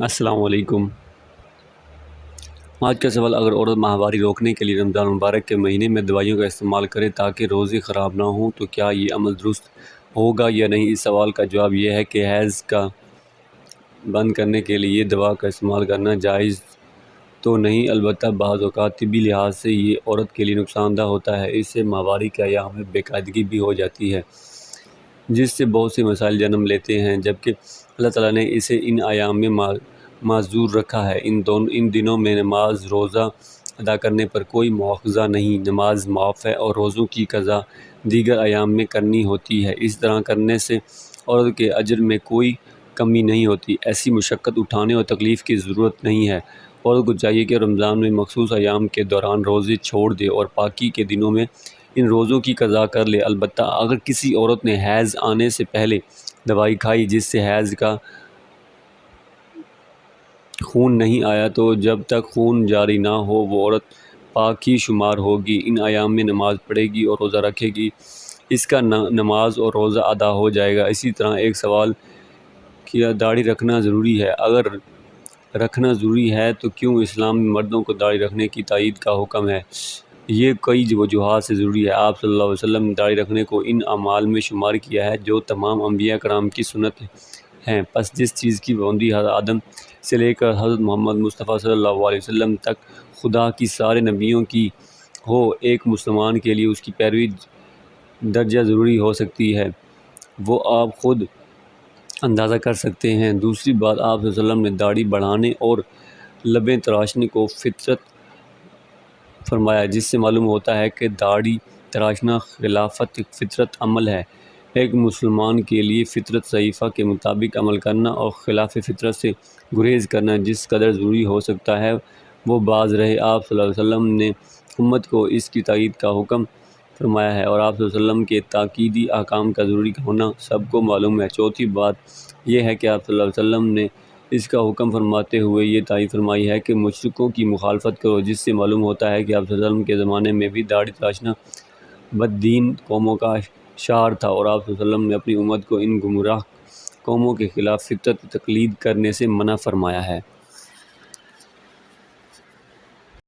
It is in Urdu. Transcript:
السلام علیکم۔ آج کا سوال: اگر عورت ماہواری روکنے کے لیے رمضان المبارک کے مہینے میں دوائیوں کا استعمال کرے تاکہ روزے خراب نہ ہوں تو کیا یہ عمل درست ہوگا یا نہیں؟ اس سوال کا جواب یہ ہے کہ حیض کا بند کرنے کے لیے دوا کا استعمال کرنا جائز تو نہیں، البتہ بعض اوقات طبی لحاظ سے یہ عورت کے لیے نقصان دہ ہوتا ہے۔ اس سے ماہواری کے ایام میں بے قاعدگی بھی ہو جاتی ہے، جس سے بہت سے مسائل جنم لیتے ہیں، جبکہ اللہ تعالیٰ نے اسے ان ایام میں معذور رکھا ہے۔ ان دنوں میں نماز روزہ ادا کرنے پر کوئی مواخذہ نہیں، نماز معاف ہے اور روزوں کی قضا دیگر ایام میں کرنی ہوتی ہے۔ اس طرح کرنے سے عورت کے اجر میں کوئی کمی نہیں ہوتی، ایسی مشقت اٹھانے اور تکلیف کی ضرورت نہیں ہے۔ عورت کو چاہیے کہ رمضان میں مخصوص ایام کے دوران روزے چھوڑ دے اور باقی کے دنوں میں ان روزوں کی قضا کر لے۔ البتہ اگر کسی عورت نے حیض آنے سے پہلے دوائی کھائی جس سے حیض کا خون نہیں آیا تو جب تک خون جاری نہ ہو وہ عورت پاک ہی شمار ہوگی۔ ان ایام میں نماز پڑھے گی اور روزہ رکھے گی، اس کا نماز اور روزہ ادا ہو جائے گا۔ اسی طرح ایک سوال کیا: داڑھی رکھنا ضروری ہے؟ اگر رکھنا ضروری ہے تو کیوں اسلام میں مردوں کو داڑھی رکھنے کی تائید کا حکم ہے؟ یہ کئی وجوہات سے ضروری ہے۔ آپ صلی اللہ علیہ وسلم نے داڑھی رکھنے کو ان اعمال میں شمار کیا ہے جو تمام انبیاء کرام کی سنت ہیں۔ پس جس چیز کی پابندی حضرت آدم سے لے کر حضرت محمد مصطفیٰ صلی اللہ علیہ وسلم تک خدا کی سارے نبیوں کی ہو، ایک مسلمان کے لیے اس کی پیروی درجہ ضروری ہو سکتی ہے، وہ آپ خود اندازہ کر سکتے ہیں۔ دوسری بات، آپ صلی اللہ علیہ وسلم نے داڑھی بڑھانے اور لبیں تراشنے کو فطرت فرمایا، جس سے معلوم ہوتا ہے کہ داڑھی تراشنا خلاف فطرت عمل ہے۔ ایک مسلمان کے لیے فطرت صحیفہ کے مطابق عمل کرنا اور خلاف فطرت سے گریز کرنا جس قدر ضروری ہو سکتا ہے وہ باز رہے۔ آپ صلی اللہ علیہ وسلم نے امت کو اس کی تائید کا حکم فرمایا ہے اور آپ صلی اللہ علیہ وسلم کے تاکیدی احکام کا ضروری ہونا سب کو معلوم ہے۔ چوتھی بات یہ ہے کہ آپ صلی اللہ علیہ وسلم نے اس کا حکم فرماتے ہوئے یہ تائید فرمائی ہے کہ مشرکوں کی مخالفت کرو، جس سے معلوم ہوتا ہے کہ آپ صلی اللہ علیہ وسلم کے زمانے میں بھی داڑھی تراشنا بددین قوموں کا شعار تھا اور آپ صلی اللہ علیہ وسلم نے اپنی امت کو ان گمراہ قوموں کے خلاف فطرت تقلید کرنے سے منع فرمایا ہے۔